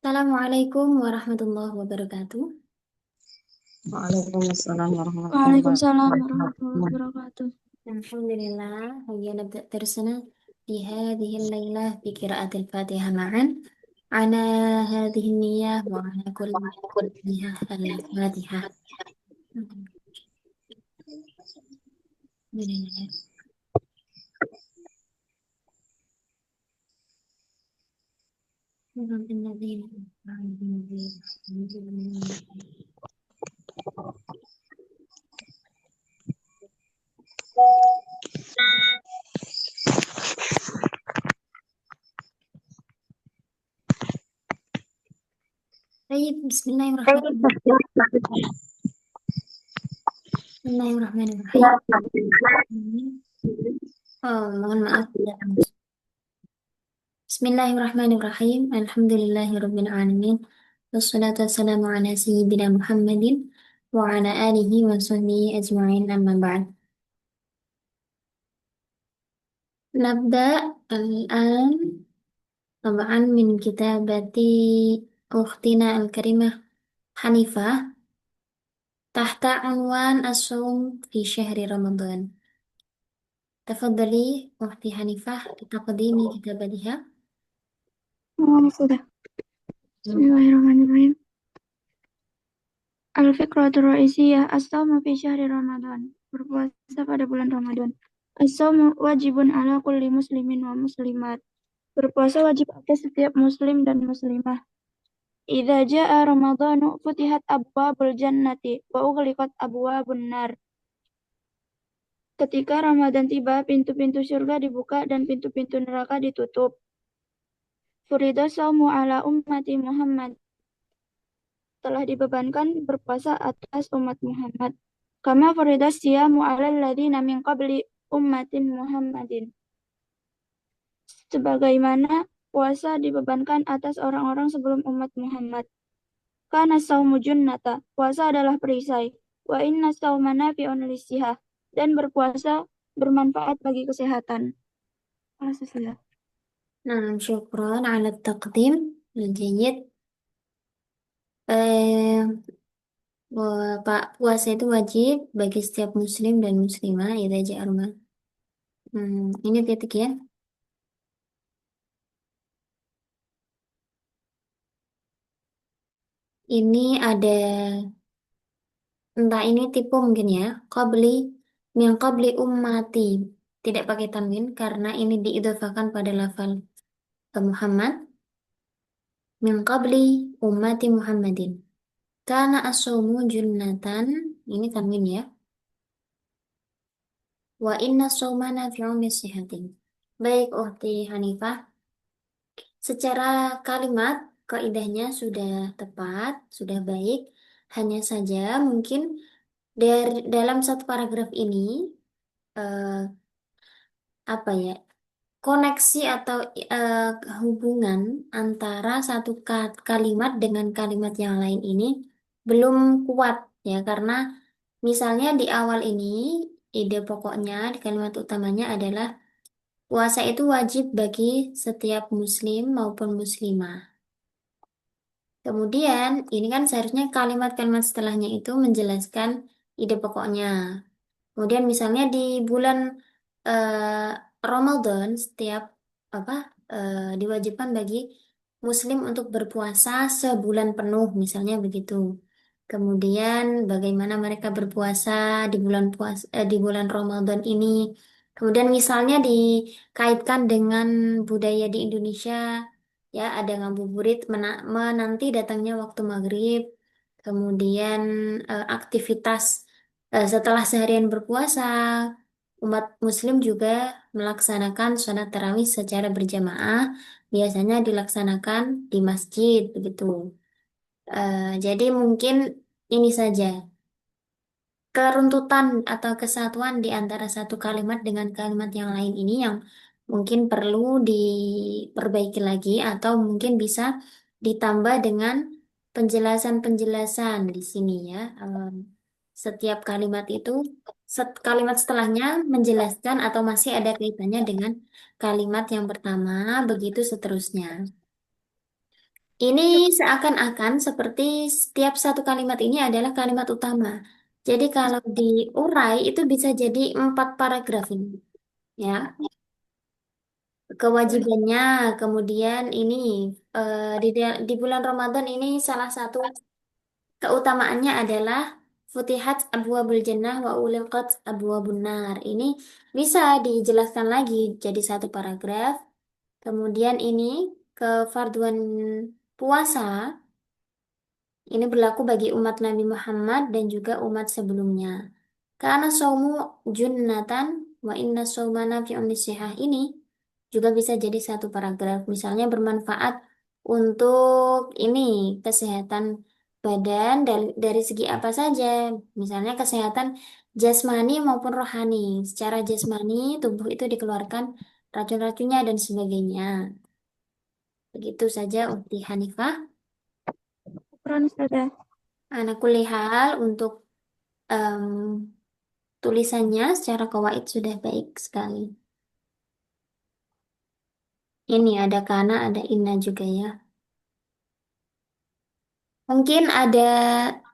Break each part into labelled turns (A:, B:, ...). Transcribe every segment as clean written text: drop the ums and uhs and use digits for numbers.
A: Assalamualaikum warahmatullahi wabarakatuh.
B: Waalaikumsalam warahmatullahi
C: Waalaikumsalam warahmatullahi
B: wabarakatuh.
C: wabarakatuh.
A: Alhamdulillah, هيا نبدأ درسنا في هذه الليلة بقراءة الفاتحة معا على هذه النية وعلى كل فيها الفاتحة. Baik, Bismillahirrahmanirrahim. Bismillahirrahmanirrahim. Oh, mohon maaf tidak langsung. Bismillahirrahmanirrahim. Alhamdulillahirabbil alamin. Wassalatu wassalamu ala sayyidina Muhammadin wa ala alihi wa sahbihi ajma'in amma ba'd. Nabda al-an tab'an min kitabati ukhtina al-karimah Hanifah tahta unwan as-sawm fi syahri Ramadan. Tafadhali ukhti Hanifah bitaqdimi kitabatiha.
C: Sudah. Bismillahirrahmanirrahim. Al-fiqratul ra'isiyah as-sawmu fi syahri Ramadan. Berpuasa pada bulan Ramadan. As-sawmu wajibun ala kulli muslimin wa muslimat. Berpuasa wajib atas setiap muslim dan muslimah. Idza jaa Ramadhanu futihat abwabul jannati wa ughliqat abwabun nar. Ketika Ramadan tiba, pintu-pintu surga dibuka dan pintu-pintu neraka ditutup. Furida saumu ala ummati Muhammad. Telah dibebankan berpuasa atas umat Muhammad. Kama furidas siyamu 'alal ladzina min qabli ummatin Muhammadin. Sebagaimana puasa dibebankan atas orang-orang sebelum umat Muhammad. Kana saumu junnata. Puasa adalah perisai. Wa inna sauma nafi'un lisihah. Dan berpuasa bermanfaat bagi kesehatan. Alhamdulillah.
A: Nah, syukran ala taqdim. Al-jayyid. Eh, Pak, puasa itu wajib bagi setiap muslim dan muslimah idza ja'a Ramadan. Ini titik ya. Ini ada entah ini tipe mungkin ya. Qabli min qabli ummati. Tidak pakai tanwin karena ini diidhafakan pada lafal Muhammad min qabli ummati Muhammadin. Kana as-sawmu junnatan. Ini tanwin ya. Wa inna sawma nafi'un lis-sihhatin. Baik, Uhti Hanifah. Secara kalimat, kaidahnya sudah tepat, sudah baik. Hanya saja mungkin dalam satu paragraf ini, eh, apa ya, koneksi atau eh, hubungan antara satu kalimat dengan kalimat yang lain ini belum kuat ya, karena misalnya di awal ini, ide pokoknya di kalimat utamanya adalah puasa itu wajib bagi setiap muslim maupun muslimah. Kemudian, ini kan seharusnya kalimat-kalimat setelahnya itu menjelaskan ide pokoknya. Kemudian misalnya di bulan Ramadan setiap apa diwajibkan bagi Muslim untuk berpuasa sebulan penuh, misalnya begitu. Kemudian bagaimana mereka berpuasa di di bulan Ramadan ini. Kemudian misalnya dikaitkan dengan budaya di Indonesia, ya ada ngabuburit menanti datangnya waktu maghrib. Kemudian aktivitas setelah seharian berpuasa, umat Muslim juga melaksanakan sholat tarawih secara berjamaah, biasanya dilaksanakan di masjid, begitu. Jadi mungkin ini saja keruntutan atau kesatuan di antara satu kalimat dengan kalimat yang lain ini yang mungkin perlu diperbaiki lagi atau mungkin bisa ditambah dengan penjelasan-penjelasan di sini ya. Setiap kalimat itu, kalimat setelahnya menjelaskan atau masih ada kaitannya dengan kalimat yang pertama, begitu seterusnya. Ini seakan-akan seperti setiap satu kalimat ini adalah kalimat utama. Jadi kalau diurai itu bisa jadi 4 paragraf ini. Ya, kewajibannya, kemudian ini di bulan Ramadan ini salah satu keutamaannya adalah Futihat abwabul jannah wa uliqat abwabun nar. Ini bisa dijelaskan lagi jadi 1 paragraf. Kemudian ini kefarduan puasa ini berlaku bagi umat Nabi Muhammad dan juga umat sebelumnya. Karena saumu junnatan wa inna saumana fi sihah ini juga bisa jadi 1 paragraf. Misalnya bermanfaat untuk ini kesehatan badan dari segi apa saja. Misalnya kesehatan jasmani maupun rohani. Secara jasmani tubuh itu dikeluarkan racun-racunnya dan sebagainya. Begitu saja Ukti Hanifah.
C: Syukran Ustazah.
A: Anak kulihal untuk em, tulisannya secara kawaid sudah baik sekali. Ini ada kana, ada inna juga ya. Mungkin ada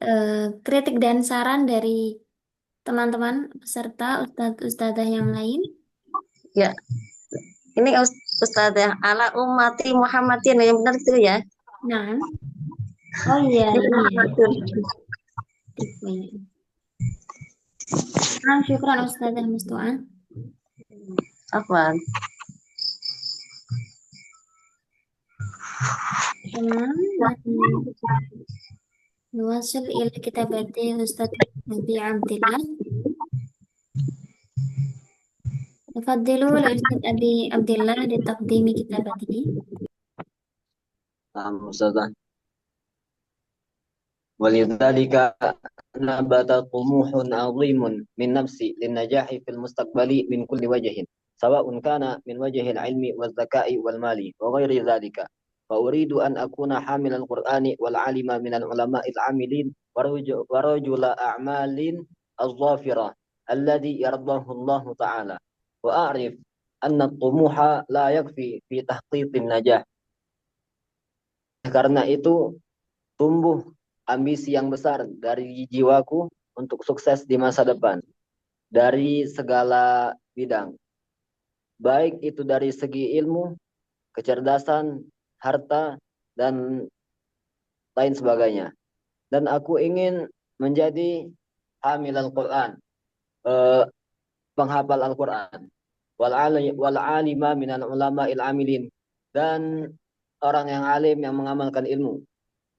A: eh, kritik dan saran dari teman-teman peserta ustadz-ustadzah yang lain.
B: Ya, ini Ustazah ala ummati Muhammadin yang benar itu ya.
A: Nah, oh iya,
B: Ini
A: ini ya.
B: Muhammadun.
A: Tipenya. Nah, syukran Ustazah Mustuan.
B: Apa?
A: Teman, nuwasil ila kitabati Ustadz Nabi Abdillah. تفضلوا الأستاذ أبي عبد الله لتقديم كتابته.
D: نعم أستاذ. ولذلك نبت طموح عظيم من نفسي للنجاح في المستقبل من كل وجه، سواء كان من وجه العلم والذكاء والمال وغير ذلك. فأريد أن أكون حامل القرآن والعالم من العلماء العاملين ورجل أعمال الظافرة الذي يرضاه الله تعالى. وأعرف أن الطموح لا يكفي في تحقيق النجاح. Karena itu tumbuh ambisi yang besar dari jiwaku untuk sukses di masa depan dari segala bidang, baik itu dari segi ilmu, kecerdasan, harta, dan lain sebagainya. Dan aku ingin menjadi hamil Al-Quran, eh, penghafal Al-Quran, wal alima minal ulama amilin, dan orang yang alim yang mengamalkan ilmu,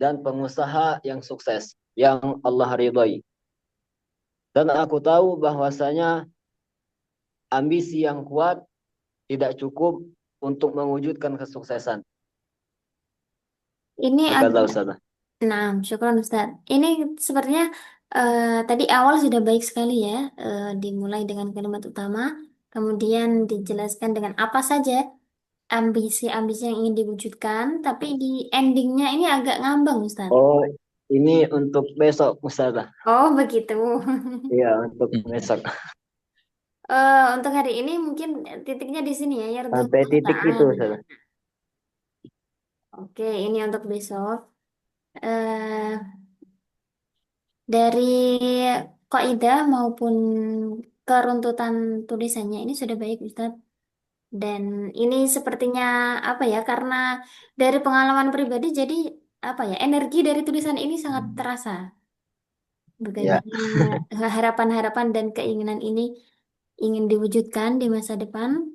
D: dan pengusaha yang sukses yang Allah ridhoi. Dan aku tahu bahwasanya ambisi yang kuat tidak cukup untuk mewujudkan kesuksesan.
A: Ini
D: Hakadha
A: agak,
D: Ustaz.
A: nah, syukron Ustaz. Ini sepertinya tadi awal sudah baik sekali ya, dimulai dengan kalimat utama, kemudian dijelaskan dengan apa saja ambisi-ambisi yang ingin diwujudkan, tapi di endingnya ini agak ngambang Ustaz.
D: Oh, ini untuk besok Ustazah.
A: Oh, begitu.
D: Iya, untuk besok.
A: Untuk hari ini mungkin titiknya di sini ya,
D: Sampai
A: yardullah
D: titik itu
A: ta'ala.
D: Ustazah.
A: Oke, ini untuk besok. Eh, dari kaidah maupun keruntutan tulisannya ini sudah baik Ustadz. Dan ini sepertinya apa ya, karena dari pengalaman pribadi jadi apa ya, energi dari tulisan ini sangat terasa.
D: Ya,
A: Bagaimana harapan-harapan dan keinginan ini ingin diwujudkan di masa depan.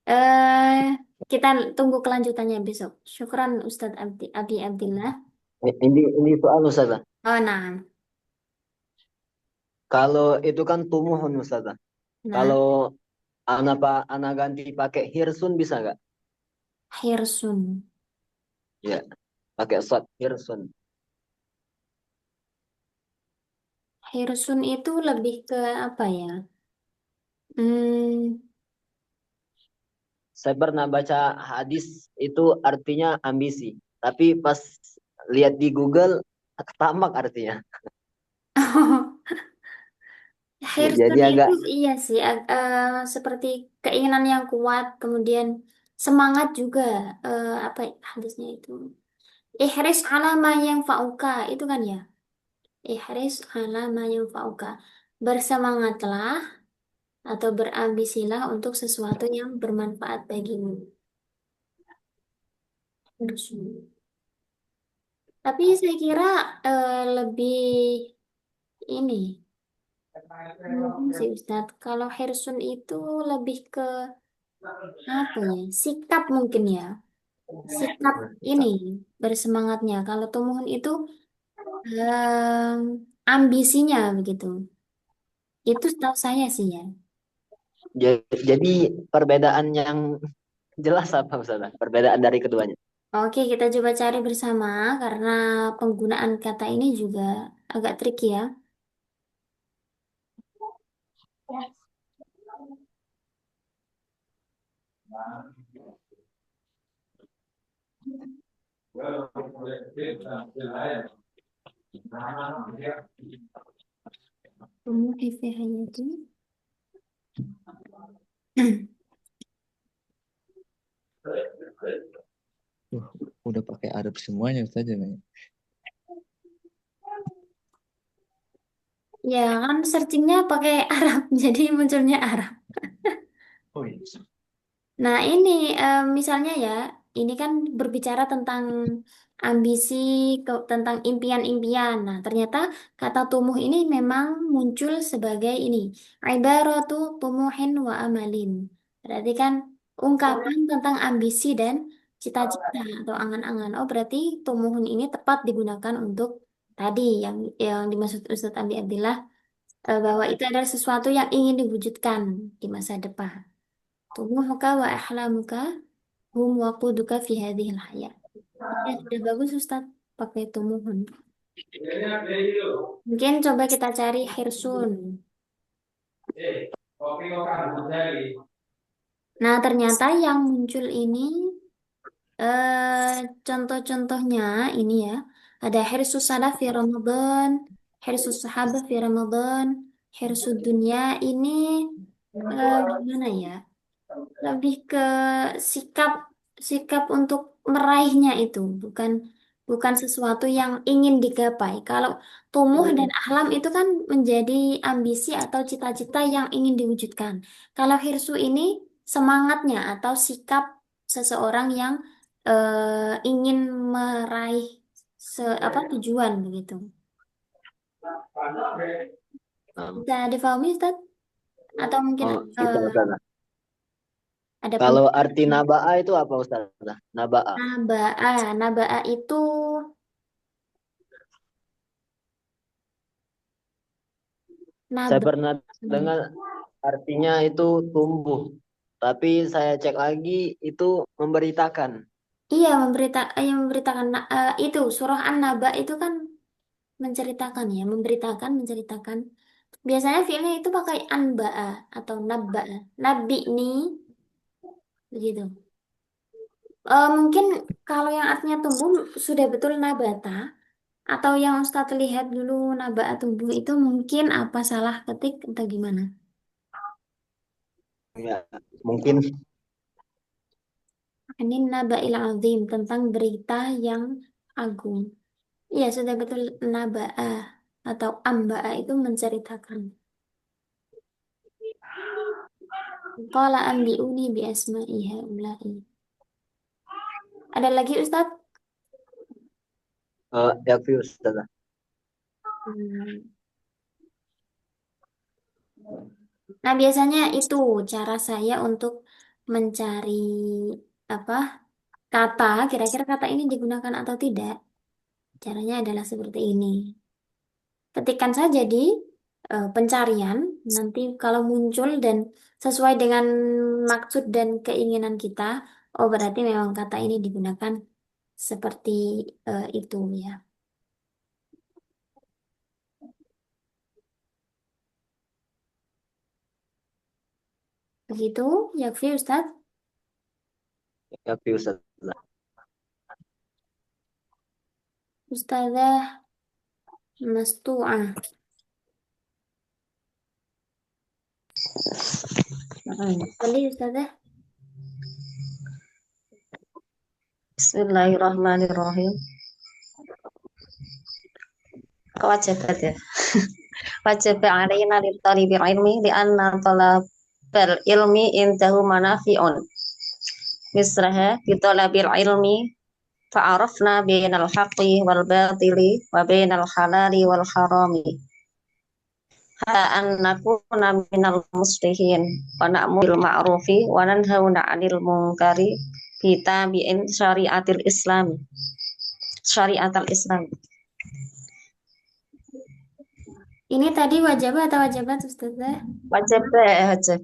A: eh kita tunggu kelanjutannya besok. Syukran Ustadz Abi Abdillah.
D: ini soal Ustazah.
A: Oh, nah.
D: Kalau itu kan tumuhun Ustazah.
A: Nah,
D: Kalau anak ganti pakai hirsun bisa nggak?
A: Hirsun.
D: Ya, pakai shot hirsun.
A: Hirsun itu lebih ke apa ya? Hmm,
D: Saya pernah baca hadis itu artinya ambisi. Tapi pas lihat di Google, tamak artinya. Jadi
A: Hirsun
D: agak
A: itu iya sih, seperti keinginan yang kuat, kemudian semangat juga. Apa ya, hadisnya itu? Ihris ala ma yanfa'uka itu kan ya. Ihris ala ma yanfa'uka. Bersemangatlah atau berambisilah untuk sesuatu yang bermanfaat bagimu. Tapi saya kira lebih ini mungkin sih Ustadz. Kalau Hersun itu lebih ke apa ya? Sikap mungkin ya. Sikap ini bersemangatnya. Kalau Tumuhun itu ambisinya begitu. Itu setahu saya sih ya.
D: Jadi perbedaan yang jelas apa Ustazah? Perbedaan dari keduanya.
A: Oke, kita coba cari bersama karena penggunaan kata ini juga agak tricky ya. Tumuh fi hayati.
E: Udah pakai Arab semuanya saja nih.
A: Ya kan searchingnya pakai Arab, jadi munculnya Arab.
E: Oh iya.
A: Nah ini misalnya ya, ini kan berbicara tentang ambisi, tentang impian-impian. Nah ternyata kata tumuh ini memang muncul sebagai ini, ibaratu tumuhin wa amalin. Berarti kan ungkapan tentang ambisi dan cita-cita atau angan-angan. Oh berarti tumuhun ini tepat digunakan untuk tadi yang dimaksud Ustadz Abi Abdillah, bahwa itu adalah sesuatu yang ingin diwujudkan di masa depan. Tumuhuka wa ahlamuka hum waquduka fi hadhil hayat. Ya, sudah bagus Ustaz pakai tumuhun. Mungkin coba kita cari hirsun. Nah, ternyata yang muncul ini contoh-contohnya ini ya. Ada hirsus salaf fi Ramadan, hirsus sahabah fi Ramadan, hirsud dunia ini gimana ya? Lebih ke sikap sikap untuk meraihnya itu bukan bukan sesuatu yang ingin digapai. Kalau tumuh dan ahlam itu kan menjadi ambisi atau cita-cita yang ingin diwujudkan. Kalau hirsu ini semangatnya atau sikap seseorang yang ingin meraih apa tujuan begitu.
D: Nah,
A: Bisa difahami Ustaz? Atau mungkin
D: oh, bisa Ustazah.
A: ada
D: Kalau arti naba'a itu apa Ustazah? Naba'a.
A: naba'a itu
D: Saya
A: naba.
D: pernah dengar artinya itu tumbuh. Tapi saya cek lagi itu memberitakan.
A: Iya, yang memberitakan itu surah An-Naba itu kan menceritakan ya, memberitakan, menceritakan. Biasanya filmnya itu pakai anba'a atau nabba'a. Nabi nih, begitu. Mungkin kalau yang artinya tumbuh sudah betul nabata atau yang Ustadz lihat dulu naba'a tumbuh itu mungkin apa salah ketik atau gimana?
D: Ya, mungkin
A: Ini naba'il azim tentang berita yang agung. Iya, sudah betul naba'ah atau amba'ah itu menceritakan. Qala ambi'uni bi asma'i haula'i. Ada lagi Ustadz?
D: yakfi Ustazah.
A: Hmm. Nah, biasanya itu cara saya untuk mencari apa kata, kira-kira kata ini digunakan atau tidak. Caranya adalah seperti ini. Ketikkan saja di pencarian, nanti kalau muncul dan sesuai dengan maksud dan keinginan kita, oh berarti memang kata ini digunakan seperti itu ya. Begitu, Yakfi Ustadz.
D: Yakfi Ustazah.
A: Ustazah Mastu'ah. Boleh Ustazah?
B: Bismillahirrahmanirrahim. Kewajiban ya. Wajib alaina lil talibil ilmi li anna talabal ilmi indahu manafi'un. Misraha bi talabil ilmi fa'arafna bainal haqqi wal batili wa bainal halali wal harami. Ha an nakuna minal muslihin wa na'mul ma'rufi wa nanhauna 'anil munkari bi tabi'in syariatul Islam.
A: Ini tadi wajib atau wajibat Ustazah?
B: Wajib wajib.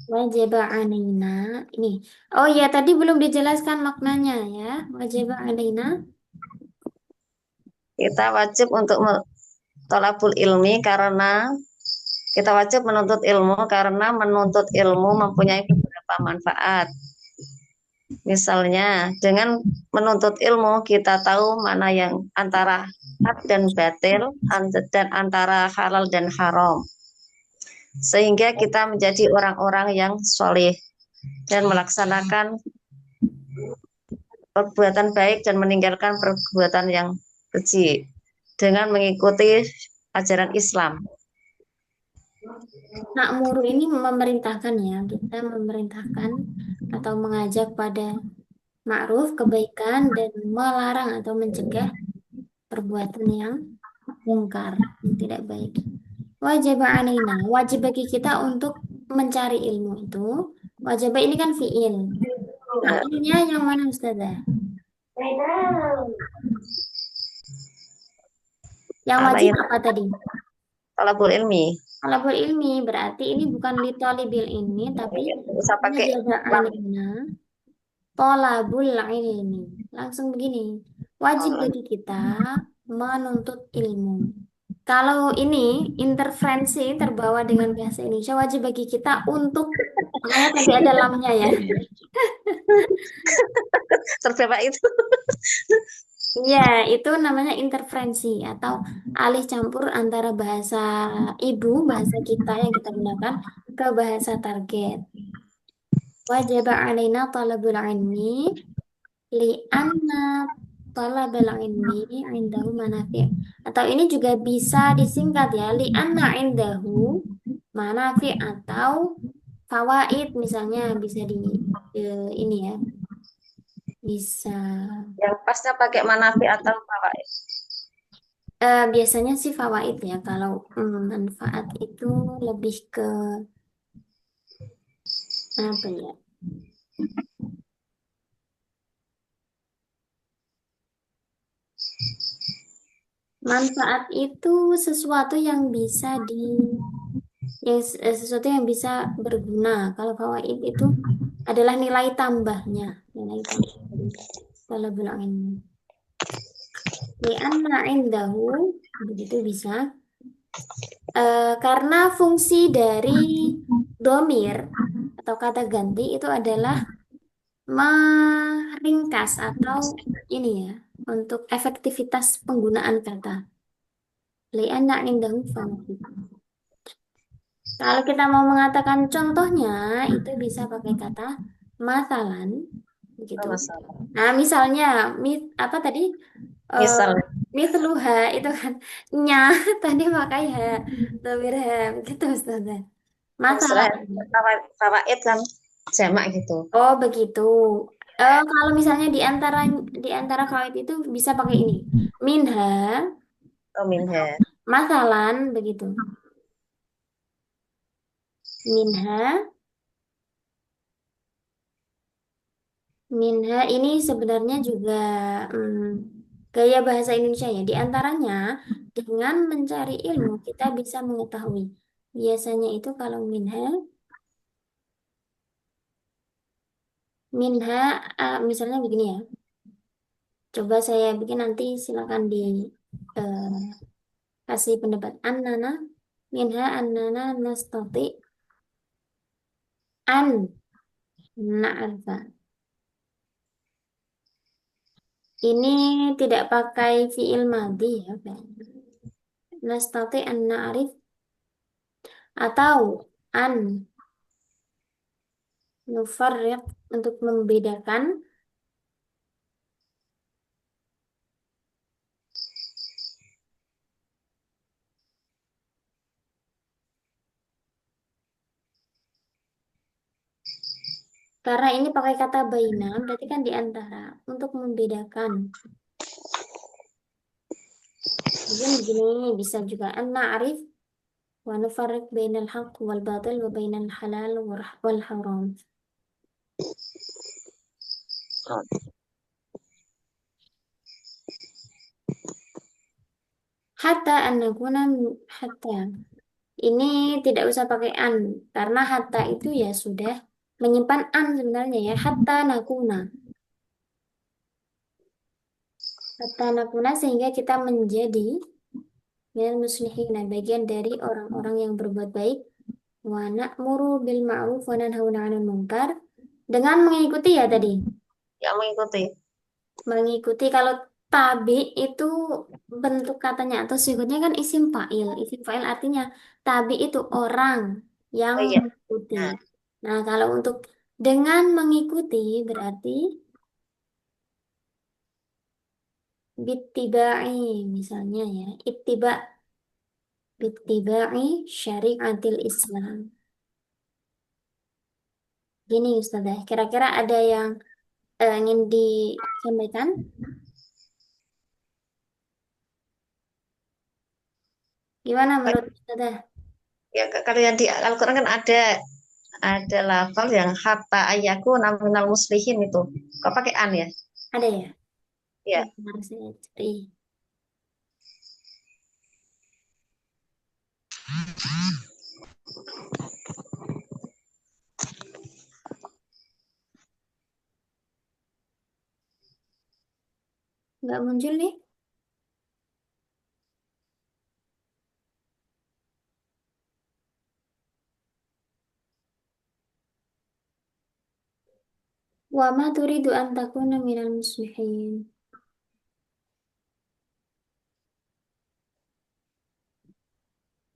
A: Wajib alaina. Ini. Oh ya, tadi belum dijelaskan maknanya ya. Wajib alaina.
B: Kita wajib untuk tolabul ilmi karena kita wajib menuntut ilmu karena menuntut ilmu mempunyai beberapa manfaat. Misalnya, dengan menuntut ilmu kita tahu mana yang antara hak dan batil dan antara halal dan haram. Sehingga kita menjadi orang-orang yang soleh dan melaksanakan perbuatan baik dan meninggalkan perbuatan yang keji dengan mengikuti ajaran Islam.
A: Nakmuru ini memerintahkan ya. Kita memerintahkan atau mengajak pada ma'ruf, kebaikan, dan melarang atau mencegah perbuatan yang mungkar, yang tidak baik. Wajib alaina, wajib bagi kita untuk mencari ilmu itu. Wajib ini kan fi'il. Fi'ilnya yang mana Ustazah? Yang wajib
B: Alaina
A: apa tadi?
B: talabul ilmi.
A: Talabul ilmi berarti ini bukan li talibil ilmi, tapi
B: Bisa pakai
A: wajib alaina talabul ilmi. Langsung begini. Wajib bagi kita menuntut ilmu. Kalau ini interferensi terbawa dengan bahasa Indonesia, wajib bagi kita untuk, makanya tadi ada lamnya ya.
B: terbaik itu.
A: Ya, itu namanya interferensi atau alih campur antara bahasa ibu, bahasa kita yang kita gunakan, ke bahasa target. Wajib alaina talabul ilmi li'anna talabul ilmi indahu manafi'. Atau ini juga bisa disingkat ya, li'anna indahu manafi' atau fawaid misalnya bisa di ini ya. Bisa
B: Yang pasnya pakai manafi atau fawaid.
A: biasanya sih fawaid ya. Kalau manfaat itu lebih ke apa ya? Manfaat itu sesuatu yang bisa sesuatu yang bisa berguna. Kalau fawaid itu adalah nilai tambahnya, nilai tambah dari talabul ilmi. Li'anna indahu begitu bisa. Karena fungsi dari domir atau kata ganti itu adalah meringkas atau ini ya untuk efektivitas penggunaan kata. Li'anna indahu fawaid. Kalau kita mau mengatakan contohnya, itu bisa pakai kata masalan, begitu.
B: Masalah.
A: Nah, misalnya, apa tadi? Eh
B: Misal,
A: Mithluha itu kan nya tadi pakai ha, domir ha, begitu Ustazah.
B: misalnya
A: Masalan.
B: fawaid kan jamak gitu.
A: Oh, begitu. Kalau misalnya di antara fawaid itu bisa pakai ini. Minha,
B: Oh, minha.
A: masalan, begitu. Minha. Minha ini sebenarnya juga hmm, gaya bahasa Indonesia ya. Di antaranya dengan mencari ilmu kita bisa mengetahui. Biasanya itu kalau minha misalnya begini ya. Coba saya bikin nanti silakan di eh, kasih pendapat. Annana minha annana nastati an na'rifa. Ini tidak pakai fiil madhi ya, kayaknya. Nastati an na'rif atau an nufarriq untuk membedakan Karena ini pakai kata baina, berarti kan di antara untuk membedakan. Mungkin begini bisa juga an na'rif wa nufarriq bainal haqq wal batil wa bainal halal wal haram. Hatta an nakuna hatta. Ini tidak usah pakai an karena hatta itu ya sudah menyimpan an sebenarnya ya. Hatta nakuna. Hatta nakuna sehingga kita menjadi minal muslihin, bagian dari orang-orang yang berbuat baik. Wa na'muru bil ma'ruf wa nanhauna 'anil munkar. Dengan mengikuti ya tadi.
B: Yang mengikuti.
A: Mengikuti kalau tabi itu bentuk katanya atau sifatnya kan isim fa'il. Isim fa'il artinya tabi itu orang yang
B: Oh iya.
A: mengikuti.
B: Nah,
A: Nah, kalau untuk dengan mengikuti berarti bittiba'i misalnya ya. Bittiba'i syariatil Islam. Gini Ustazah, kira-kira ada yang ingin disampaikan? Gimana menurut Ustazah?
B: ya kalau yang di Al-Quran kan ada lafal yang hatta ayyaku naminal muslihin itu. Kok pakai an ya?
A: Ada ya?
B: Ya.
A: Bentar saya cari. Nggak muncul nih. Wa ma turidu an takuna minal muslihin.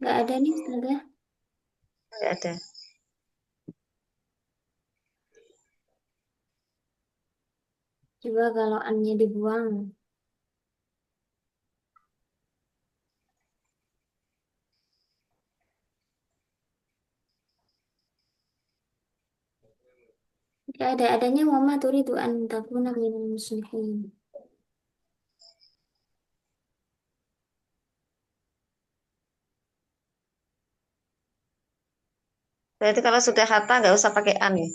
A: Nggak ada nih Ustazah.
B: Nggak ada.
A: Coba kalau an-nya dibuang. Nggak ada. Adanya wa ma turidu an takuna minal muslihin.
B: Berarti kalau sudah hatta nggak usah pakai an ya?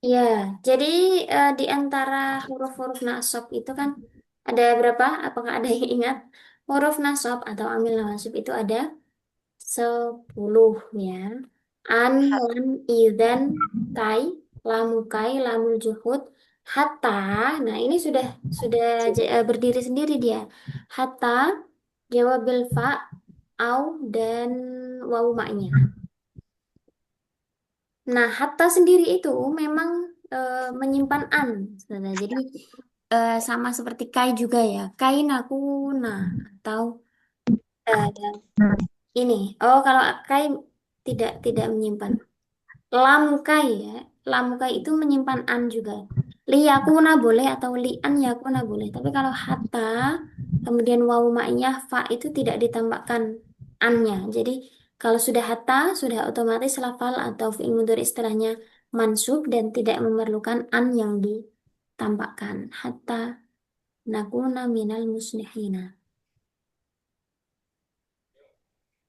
A: Ya, jadi di antara huruf-huruf nasab itu kan ada berapa? Apakah ada yang ingat? Huruf nasab atau amil nasab itu ada 10 ya. An, lan, idzan, kai, lamukai, lamul juhud, hatta. Nah, ini sudah berdiri sendiri dia. Hatta, jawabil fa, au dan wawu maknya. Nah, hatta sendiri itu memang menyimpan an. Sebenarnya. Jadi sama seperti kai juga ya. Kai naku nah atau eh, ini. Oh, kalau kai tidak menyimpan. Lamukai ya. Lamukai itu menyimpan an juga. Liyakuna boleh atau lian yakuna boleh. Tapi kalau hatta kemudian wawu ma'iyah fa itu tidak ditambahkan annya. Jadi kalau sudah hatta sudah otomatis lafal atau fi'il mudhari istilahnya mansub dan tidak memerlukan an yang ditambahkan. Hatta nakuna minal muslihina.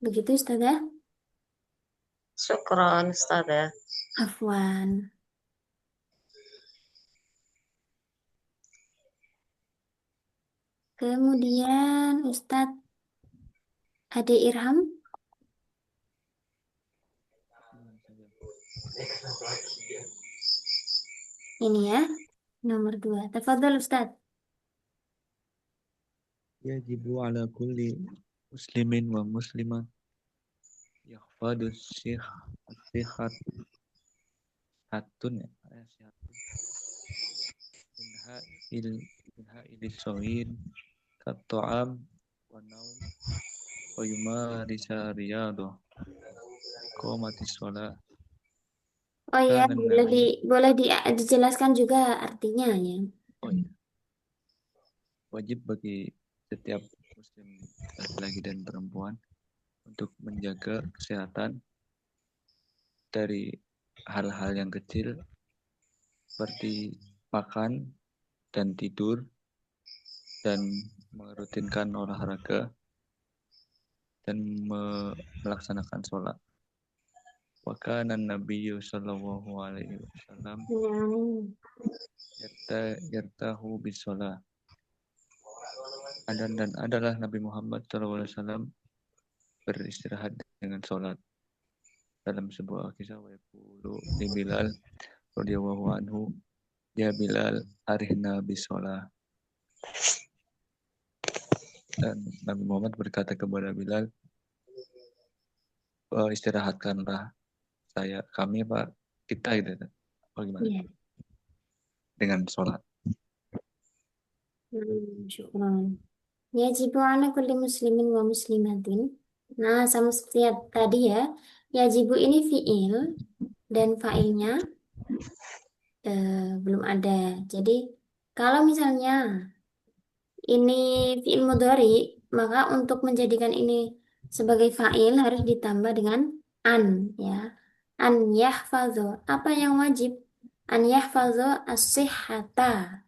A: Begitu Ustazah?
B: Syukron, Ustazah.
A: Afwan. Kemudian Ustadz Ade Irham, ini ya, nomor 2. Tafadhol Ustadz.
E: Yajibu ala kulli muslimin wa muslimah yahfadu sihat hatun ya sihatun minha il minha ilisawin kato'am wa naum wa yumarisa riyadu qomati sholah
A: Oh ya,
E: kanan nabi
A: dijelaskan juga artinya ya.
E: oh iya wajib bagi setiap muslim laki-laki dan perempuan untuk menjaga kesehatan dari hal-hal yang kecil seperti makan dan tidur dan merutinkan olahraga dan melaksanakan sholat. Wa kana Nabiyyu sallallahu alaihi wasallam yartahu bisolah. Dan adalah Nabi Muhammad sallallahu alaihi wasallam beristirahat dengan sholat. Dalam sebuah kisah wa yaqulu li Bilal radhiyallahu anhu, ya Bilal arihna bisolah. Dan Nabi Muhammad berkata kepada Bilal, istirahatkanlah kami apa kita gitu. Bagaimana?
A: Iya.
E: Dengan sholat.
A: Syukran. Yajibu ala kulli muslimin wa muslimatin. Nah, sama seperti tadi ya. Yajibu ini fi'il dan fa'ilnya belum ada. Jadi, kalau misalnya ini fi'il mudhari, maka untuk menjadikan ini sebagai fa'il harus ditambah dengan an, ya. An yahfadhu. Apa yang wajib? An yahfadhu as-sihhata.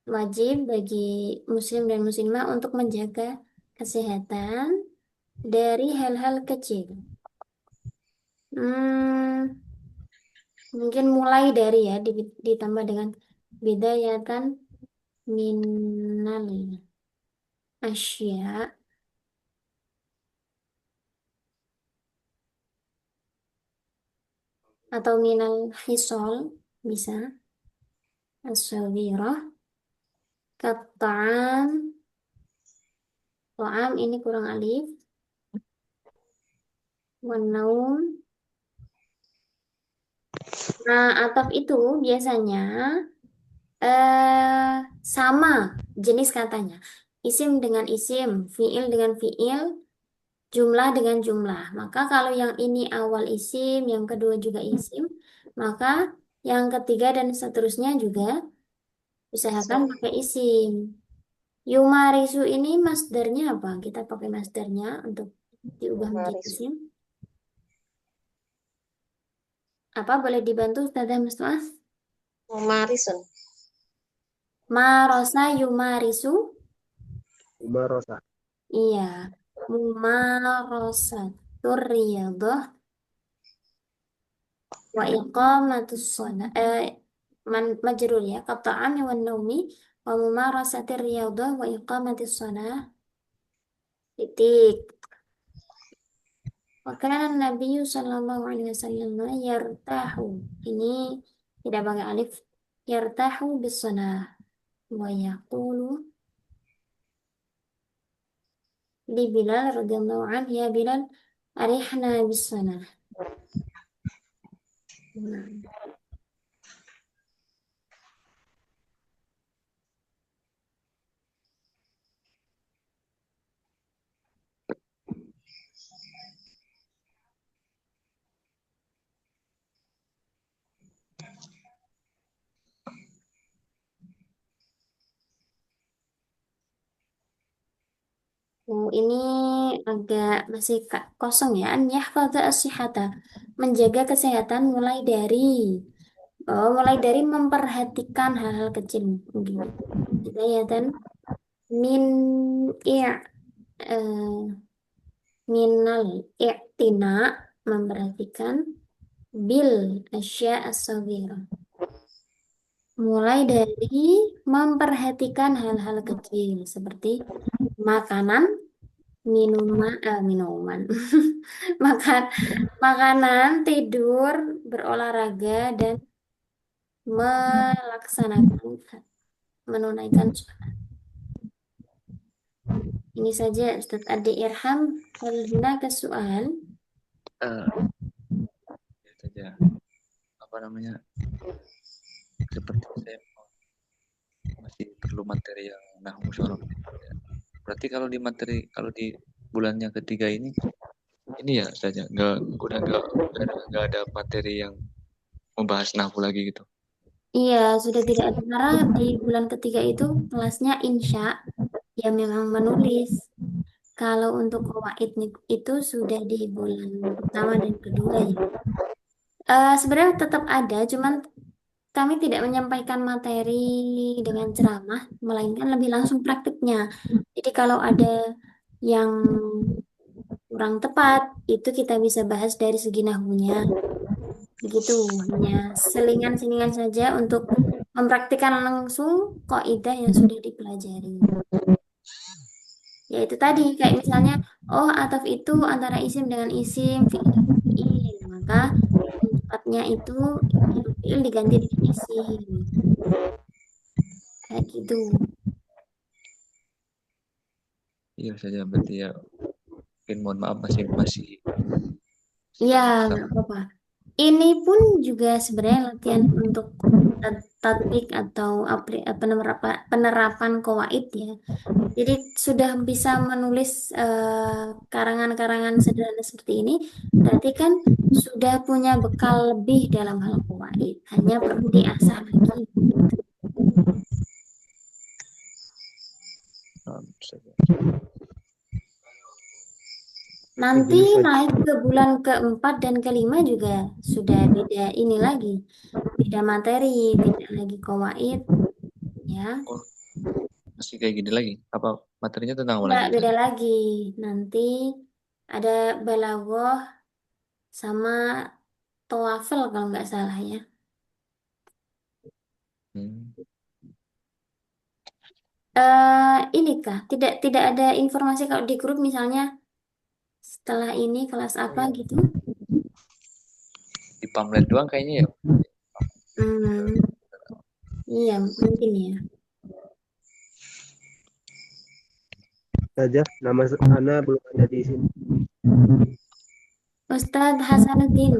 A: Wajib bagi muslim dan muslimah untuk menjaga kesehatan dari hal-hal kecil. Mungkin mulai dari ya ditambah dengan bidayatan minal asya atau minal hisol bisa as-saghirah kat'am. Ta'am ini kurang alif. Wanaum. Nah, ataf itu biasanya sama jenis katanya. Isim dengan isim, fiil dengan fiil, jumlah dengan jumlah. Maka kalau yang ini awal isim, yang kedua juga isim, maka yang ketiga dan seterusnya juga usahakan pakai isim. Yumarisu ini masdarnya apa? Kita pakai masdarnya untuk diubah menjadi isim. Apa boleh dibantu Ustazah Musnah?
B: Marisun.
A: Marosa yumarisu.
D: Barosa.
A: Iya. Mumarosatur riyadhah wa iqamatus shalah. Majrur ya. Qata'ami wan naumi wa mumarasatir riyadhah wa iqamatis shalah. Titik. Wa kana Nabi sallallahu alaihi wasallam yartahu. Ini tidak pakai alif. Yartahu bis shalah. Wa yaqulu li Bilal radhiyallahu anhu, ya Bilal arihna bis shalah. Ini agak masih kosong ya. An yahfadza as-sihhata. Menjaga kesehatan mulai dari memperhatikan hal-hal kecil. Hidayatan min i' eh, minal i'tina, memperhatikan bil asya as-saghirah. Mulai dari memperhatikan hal-hal kecil seperti makanan, minuman, makanan, tidur, berolahraga, dan menunaikan sholat. Ini saja Ustaz Adi Irham. Hal hunaka soal?
E: Ya saja. Apa namanya? Seperti saya masih perlu materi yang nahwu syaraf. Berarti kalau di bulan yang ketiga ini ya saja nggak ada materi yang membahas nahwu lagi gitu.
A: Iya, sudah tidak ada, karena di bulan ketiga itu kelasnya insya, ya memang menulis. Kalau untuk qawaid itu sudah di bulan pertama dan kedua ya. Sebenarnya tetap ada, cuman kami tidak menyampaikan materi dengan ceramah, melainkan lebih langsung praktiknya. Jadi kalau ada yang kurang tepat, itu kita bisa bahas dari segi nahwunya. Begitu, hanya selingan-selingan saja untuk mempraktikkan langsung kaidah yang sudah dipelajari. Yaitu tadi, kayak misalnya, oh ataf itu antara isim dengan isim, fi'il dengan fi'il. Maka yang tepatnya itu fi'il diganti dengan isim. Kayak gitu.
E: Iya saja berarti ya. Mungkin mohon maaf masih
A: Iya,
E: dasar.
A: nggak apa-apa. Ini pun juga sebenarnya latihan untuk tatbik atau penerapan kawaid ya. Jadi sudah bisa menulis karangan-karangan sederhana seperti ini, berarti kan sudah punya bekal lebih dalam hal kawaid. Hanya perlu diasah lagi.
E: Saja.
A: Nanti
D: Jadi Ustaz,
A: naik ke bulan keempat dan kelima juga sudah beda ini lagi. Beda materi, tidak lagi kawaid ya.
E: Oh, masih kayak gini lagi. Apa materinya tentang apa
A: Enggak,
E: lagi
A: beda
E: Ustaz?
A: lagi. Nanti ada balaghah sama TOEFL kalau nggak salah ya.
E: Hmm.
A: Ini kah? Tidak ada informasi kalau di grup misalnya setelah ini kelas apa gitu?
E: Di pamflet doang kayaknya ya.
A: Hmm, iya mungkin ya.
D: saja nama Ana belum ada di sini.
A: Ustadz Hasanuddin.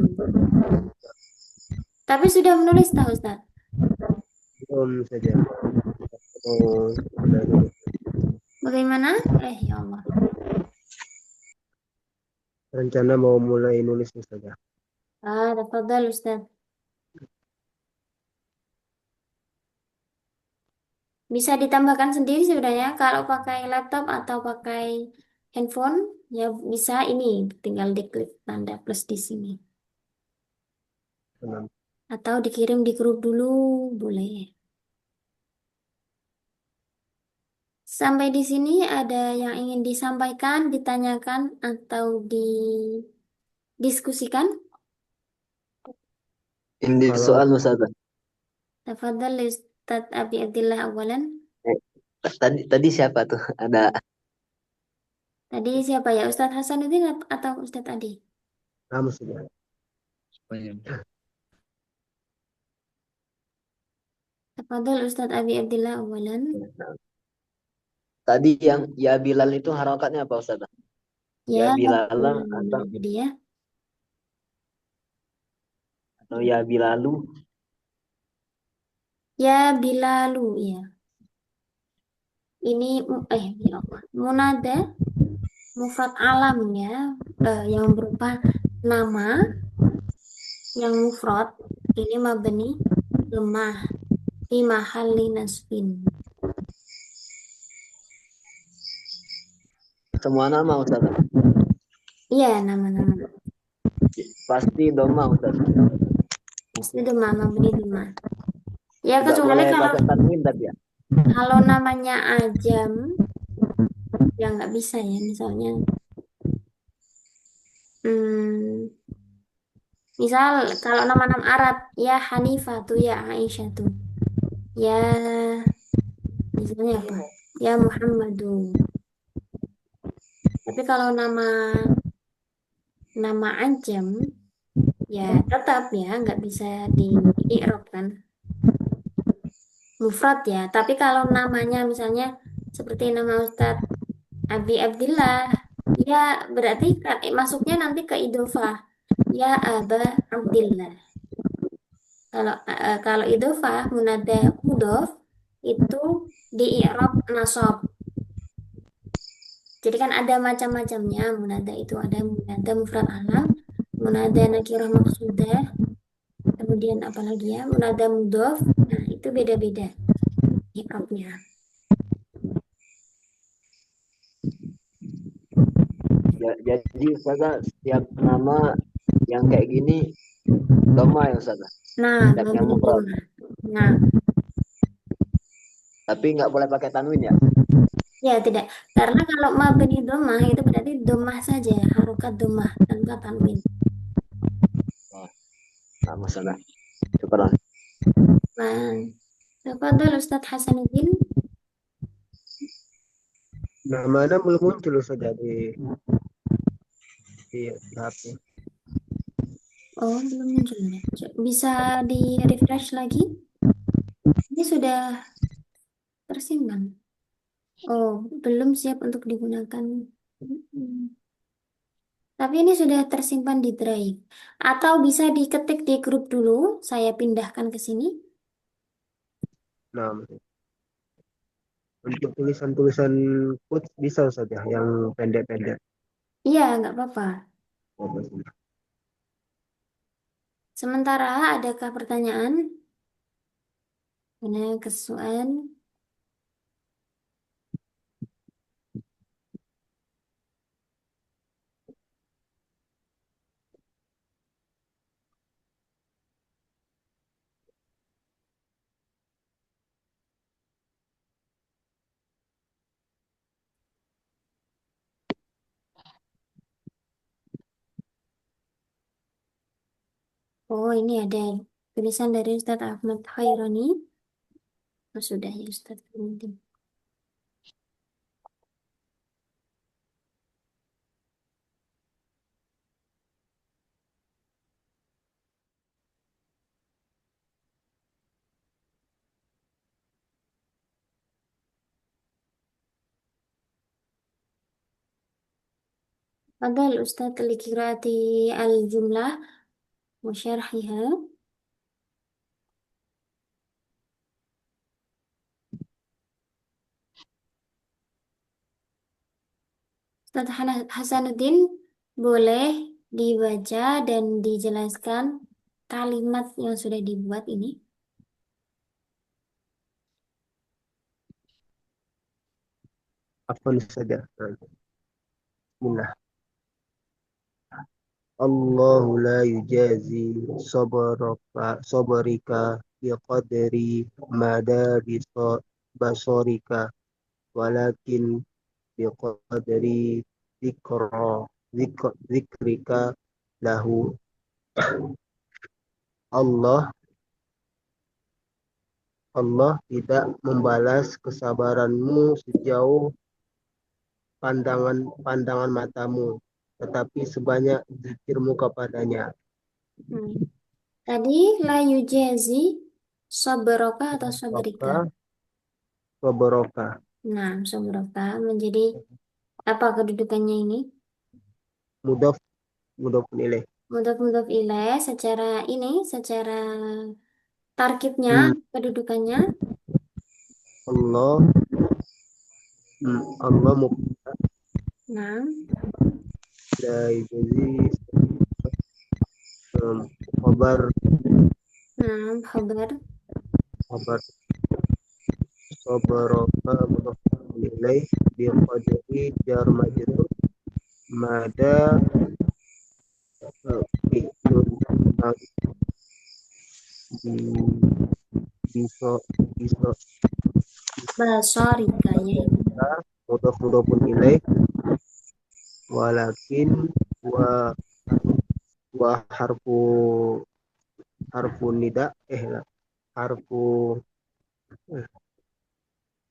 A: Tapi sudah menulis tahu Ustadz?
D: Belum saja. Oh, ada dulu.
A: Bagaimana? Ya Allah.
D: Rencana mau mulai nulis saja.
A: Tafadhal Ustadz. Bisa ditambahkan sendiri sebenarnya kalau pakai laptop atau pakai handphone ya bisa ini tinggal diklik tanda plus di sini atau dikirim di grup dulu boleh. Sampai di sini ada yang ingin disampaikan, ditanyakan atau didiskusikan?
D: Ini soal Ustaz.
A: Tafadhal Ustadz Abi Abdillah awalan.
D: Tadi siapa tuh? Ada
A: Tadi siapa ya? Ustadz Hasanuddin atau Ustadz Adi?
D: kamu sudah.
E: Supaya
A: Tafadhal Ustadz Abi Abdillah awalan.
D: Tadi yang ya Bilal itu harokatnya apa Ustaz?
A: Ya,
D: Ya Bilal
A: ulang tadi ya.
D: atau ya Bilalu.
A: Ya Bilalu ya. Ini ya Allah. Munada mufrad alam ya, yang berupa nama yang mufrad ini mabni lemah di mahalli nasbin.
D: Semua nama Ustaz.
A: Iya nama-nama.
D: Pasti doma Ustaz.
A: Pasti lemah mabni lemah. Ya
D: Tidak
A: kecuali
D: boleh
A: kalau
D: pakai tanwin tadi ya.
A: namanya ajam ya nggak bisa ya misalnya. Hmm, misal kalau nama-nama Arab ya Hanifah tuh ya Aisyah tuh ya misalnya apa ya Muhammadun. Tapi kalau nama ajam ya tetap ya nggak bisa di i'rab kan mufrad ya. Tapi kalau namanya misalnya seperti nama Ustadz Abi Abdillah ya berarti masuknya nanti ke idhofah ya Aba Abdillah. Kalau idhofah munada mudhof itu di i'rab nasab. Jadi kan ada macam-macamnya munada itu ada munada mufrad alam, munada nakirah maqsudah, kemudian apa lagi ya munada mudhof. Nah itu beda-beda i'rabnya.
D: Ya, jadi Ustaz setiap nama yang kayak gini Doma ya Ustaz.
A: Nah,
D: Setiap yang
A: mabni
D: mufrad.
A: dhammah. Nah,
D: Tapi nggak boleh pakai tanwin ya.
A: ya tidak. Karena kalau mabni dhammah itu berarti dhammah saja, harokat dhammah tanpa tanwin.
D: Oh, nggak masalah. Syukran.
A: Nah, tafadhol Ustadz Hasanuddin.
F: Nah, mana belum muncul saja di HP.
A: Oh, belum muncul ya. Bisa di refresh lagi? Ini sudah tersimpan. Oh, belum siap untuk digunakan. Hmm. Tapi ini sudah tersimpan di drive. Atau bisa diketik di grup dulu, saya pindahkan ke sini.
F: Nah, untuk tulisan-tulisan quotes bisa saja yang pendek-pendek.
A: Iya, nggak apa-apa. Sementara, adakah pertanyaan? Mana kesuaan? Oh, ini ada tulisan dari Ustadz Ahmad Khairani. Oh, sudah ya Ustadz. Penting. Fadal Ustadz likiraati al-jumlah wa syarhiha. Ustadz Hasanuddin boleh dibaca dan dijelaskan kalimat yang sudah dibuat ini.
F: Apa saja. Bismillah. Allahu la yujazi sabarika biqadri mada basarika walakin biqadri zikrika lahu. Allah Allah tidak membalas kesabaranmu sejauh pandangan matamu, tetapi sebanyak zikirmu kepadanya.
A: Hmm. Tadi la yujazi sabaroka atau sabarika.
F: Maka wabarakah.
A: Nah, sabaroka menjadi apa kedudukannya ini?
F: Mudaf mudaf ilaih.
A: Mudhaf ilaih secara ini, secara tarkibnya,
F: Hmm,
A: kedudukannya.
F: Allah Allah mubtada
A: Nah,
F: la yujazi khabar
A: khabar.
F: khabar sabaraka mudaf ilaih bi qadri jar majrur mada fi'lun di bisa bisa
A: Basarika ya ini.
F: mudaf ilaih walakin wa wa harfu nida lah harfu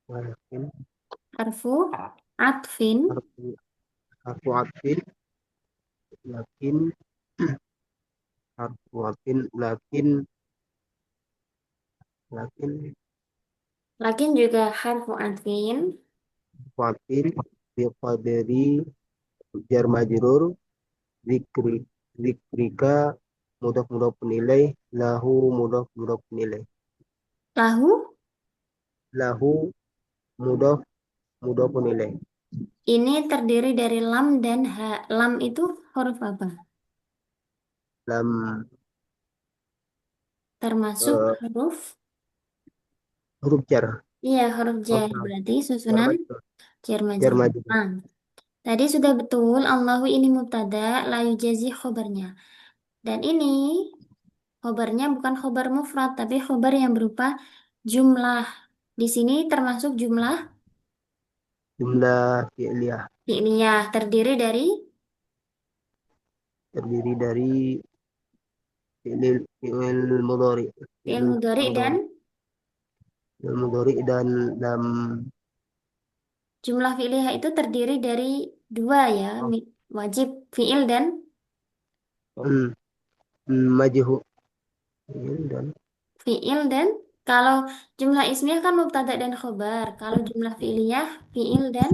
F: walakin
A: Harfu atfin.
F: harfu harfu atfin lakin harfu atfin lakin
A: Lakin juga harfu atfin.
F: harfu atfin biqadri jar majrur zikri zikrika mudaf ilaih lahu mudaf ilaih
A: Lahu
F: lahu mudaf ilaih
A: ini terdiri dari lam dan ha. Lam itu huruf apa?
F: lam
A: Termasuk
F: eh,
A: huruf.
F: huruf jar
A: Iya, huruf jar.
F: huruf
A: Berarti
F: jar
A: susunan
F: majrur
A: jar
F: jar
A: majrur.
F: majrur
A: Nah, tadi sudah betul Allahu ini mubtada, la yujazi khobarnya. Dan ini Khobarnya bukan khobar mufrad, tapi khobar yang berupa jumlah. Di sini termasuk jumlah
F: Jumlah fi'liyah
A: fi'liyah terdiri dari
F: terdiri dari fi'il mudhari,
A: fi'il mudhari dan
F: fi'il mudhari dan lam.
A: jumlah fi'liyah itu terdiri dari dua ya, wajib fi'il dan
F: Hmm, majhul dan
A: fi'il dan kalau jumlah ismiyah kan mubtada dan khobar. Kalau jumlah fi'liyah fi'il dan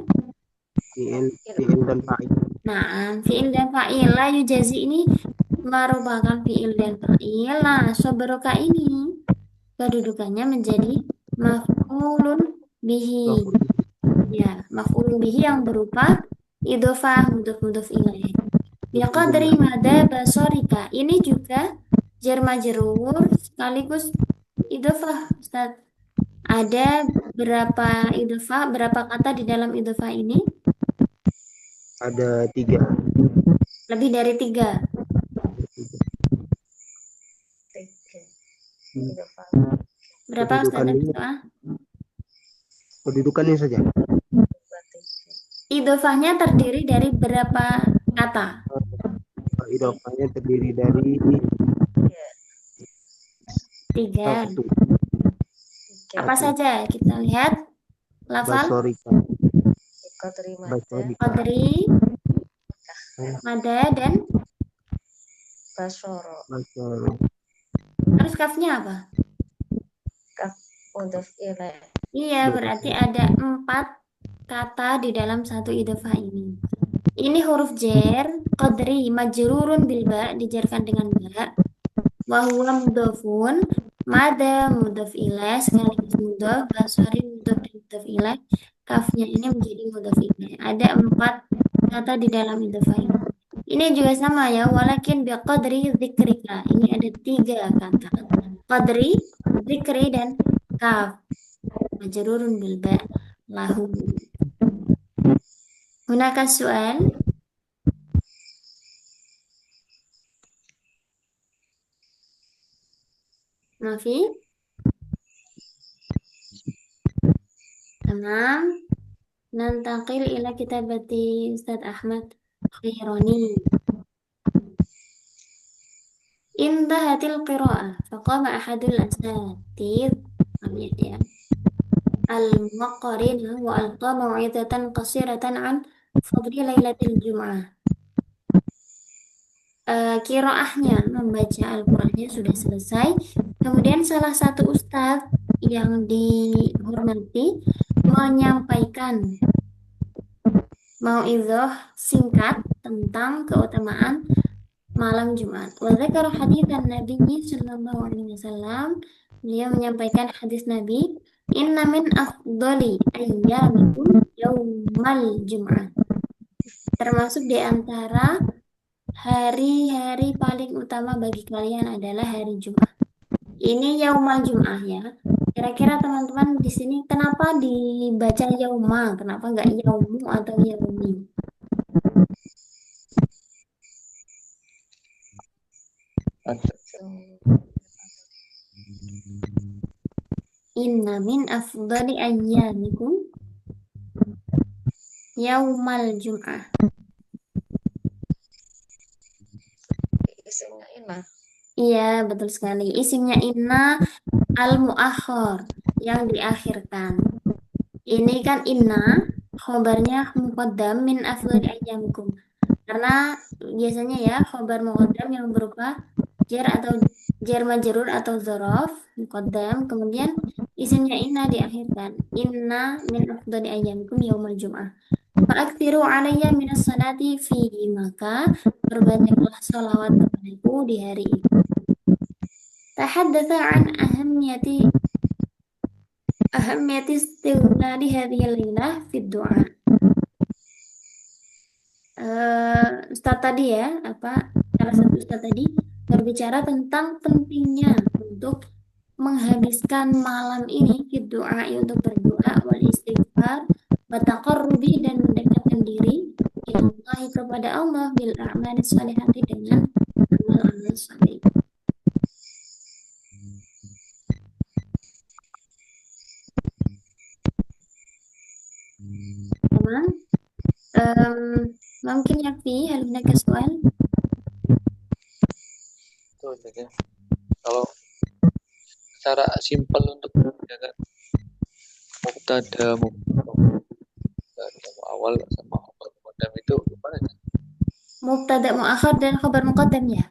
F: fi'il dan fa'il.
A: nah, fi'il dan fa'il la yujazi ini merupakan fi'il dan fa'il. Nah, sobroka ini kedudukannya menjadi maf'ulun bihi.
F: Maf'ul
A: Ya, maf'ulun bihi yang berupa idhofah mudhof ilaih. Biqadri
F: jumlah.
A: mada basorika. Ini juga jar majrur sekaligus idhofah, Ustaz. Ada berapa idhofah, berapa kata di dalam idhofah ini?
F: Ada 3.
A: Lebih dari 3. Berapa Ustaz?
F: Kedudukannya, kedudukannya saja.
A: Idhofahnya terdiri dari berapa kata?
F: Idhofahnya terdiri dari
A: 3.
F: 1.
A: Apa saja? Kita lihat. Lafal
F: Basorika, basorika,
A: qadri, mada, dan
B: Basoro.
F: basor.
A: harus kafnya apa?
B: Kaf mudhof ilaih.
A: Iya, berarti ada 4 kata di dalam satu idhofah ini. Ini huruf jar, qadri, majrurun bil ba, dijarkan dengan ba. Wa huwa mudhofun, mada mudhof ilaih, sekaligus mudhof, basori mudhof dan mudhof ilaih. Kafnya ini menjadi mudhof ilaih. Ada 4 kata di dalam idhofah ini. Ini juga sama ya, walakin biqadri dzikrika. Ini ada 3 kata. Qadri, dzikri, dan kaf. Majrurun bil ba lahu. Hunaka soal? Mafi? Tamam. Nantaqil ila kitabati Ustaz Ahmad Khairani. Intahatil qira'ah. Faqama ahadul asatid. Ya. Al-muqarina wa alqa mau'izatan qasiratan an fadli lailatul jum'ah. Qiraahnya, membaca Al-Qur'annya sudah selesai. Kemudian salah satu ustadz yang dihormati menyampaikan mau'izah singkat tentang keutamaan malam Jumat. Wa dzakara haditsan Nabi sallallahu alaihi wasallam. Beliau menyampaikan hadis Nabi, "Inna min afdali ayyamikum yaumal Jum'ah." Termasuk di antara hari-hari paling utama bagi kalian adalah hari Jumat. Ini yaumal Jum'ah ya. Kira-kira teman-teman di sini kenapa dibaca yauma? Kenapa nggak yaumu atau yaumi? Inna min afdali ayyamikum yaumal Jum'ah.
B: Isimnya Ina.
A: Iya, betul sekali. Isimnya inna al-mu'akhir, yang diakhirkan. Ini kan inna, khobarnya muqaddam min afdali ayyamikum. Karena biasanya ya khobar muqaddam yang berupa jar atau jar majrur atau dzaraf muqaddam, kemudian isimnya inna diakhirkan. Inna min afdali ayyamikum yaumul jum'ah. Fa'aktsiru alayya minas salati fihi, maka berbanyaklah salawat kepadaku di hari itu. Tahaddatsa an ahammiyati istighlali hadhihi al-lailah fi du'a. Ustaz tadi ya, salah satu Ustaz tadi berbicara tentang pentingnya untuk menghabiskan malam ini fi du'a, untuk berdoa, wal istighfar, wa taqarrubi, dan mendekatkan diri Allah kepada Allah bil a'malis shalihati, dengan amal-amal saleh. teman-teman. Mungkin yakfi, hal hunaka soal?
E: Itu saja. Kalau secara simpel untuk membedakan mubtada awal sama khabar muqaddam itu gimana ya?
A: Mubtada muakhar dan khabar muqaddam ya.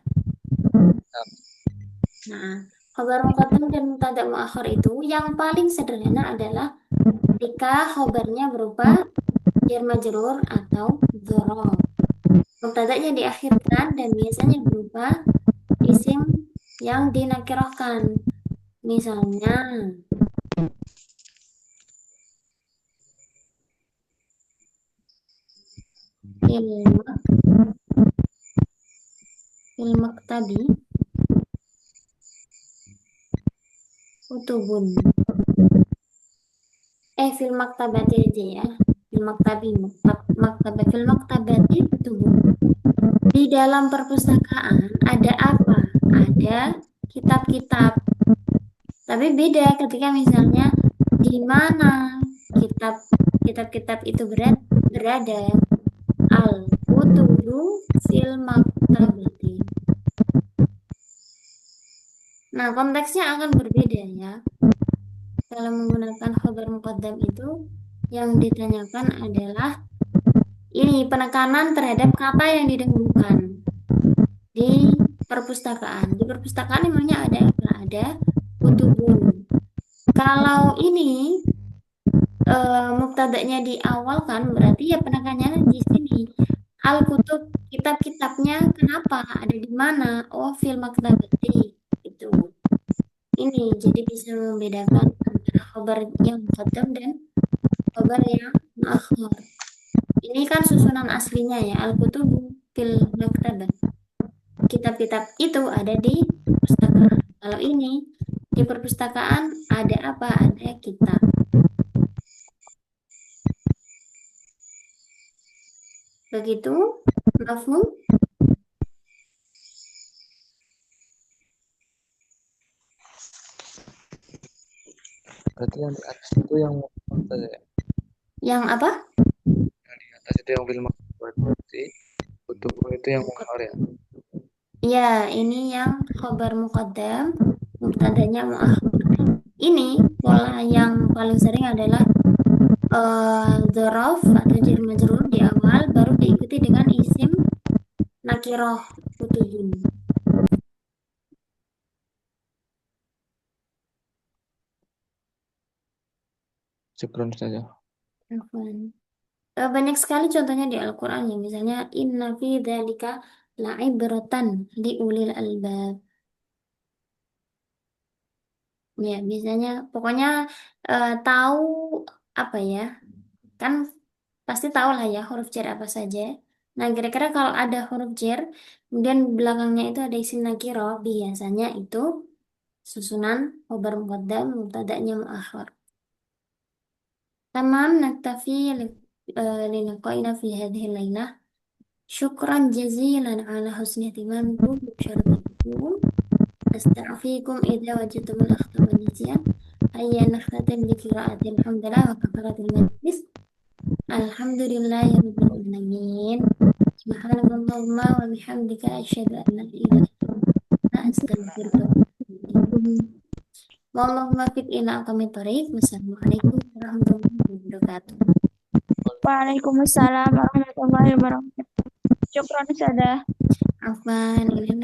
A: Nah, khabar muqaddam dan mubtada muakhar itu yang paling sederhana adalah ketika khabarnya berupa jar majrur atau dzaraf. Mubtada'nya diakhirkan dan biasanya berupa isim yang dinakirahkan. Misalnya fil maktabi kutubun. Fil maktabati aja ya. Fil maktabi, fil maktabati kutubun. Di dalam perpustakaan ada apa? Ada kitab-kitab. Tapi beda ketika misalnya di mana kitab-kitab itu berada. Al-kutubu fil maktabati. Nah, konteksnya akan berbeda ya. Dalam menggunakan khabar muqaddam itu yang ditanyakan adalah ini penekanan terhadap kata yang didahulukan di perpustakaan. Di perpustakaan namanya ada apa? Ada kutubun. Kalau ini mubtada'nya di awal kan berarti ya penekanannya di sini. Al-kutub, kitab-kitabnya kenapa? Ada di mana? Oh, fil maktabati. Itu. Ini jadi bisa membedakan antara khabar yang muqaddam dan khabar yang muakhar. Ini kan susunan aslinya ya, al-kutubu fil maktabah. Kitab-kitab itu ada di perpustakaan. Kalau ini di perpustakaan ada apa? Ada kitab. Begitu, mafhum?
E: Berarti yang di atas itu yang mubtada ya?
A: Yang apa?
E: Yang di atas itu yang fil maktabat, berarti kutubun itu yang muakhar ya.
A: Ya, ini yang khabar muqaddam, mubtadanya muakhar. Ini pola yang paling sering adalah dzaraf atau jar majrur di awal, baru diikuti dengan isim nakirah kutubun.
E: Syukron saja.
A: Afwan. Banyak sekali contohnya di Al-Quran ya, misalnya inna fi dzalika la'ibratan li ulil albab. Ya, biasanya pokoknya tahu apa ya? Kan pasti tahu lah ya huruf jar apa saja. Nah, kira-kira kalau ada huruf jar, kemudian belakangnya itu ada isim nakiro, biasanya itu susunan khabar muqaddam, mubtada'nya muakhar. Tamam, naktafi liqa'ina fi hadhihi al-lailah. Syukran jazilan ala husni ihtimamikum wa musyarakatikum. Astaghfirukum idza wajadtum al-akhta wa nisyan. Hayya nakhtatim bi qira'atil hamdalah wa kafaratil majlis. Alhamdulillahirabbil alamin. Subhanallahumma wa bihamdika asyhadu an la ilaha illa anta astaghfiruka wa atubu ilaik. Wallahumma fiq ila aqwamit thoriq. Wassalamualaikum warahmatullahi wabarakatuh.
C: Waalaikumsalam warahmatullahi wabarakatuh. Syukran Ustazah.
A: Afwan,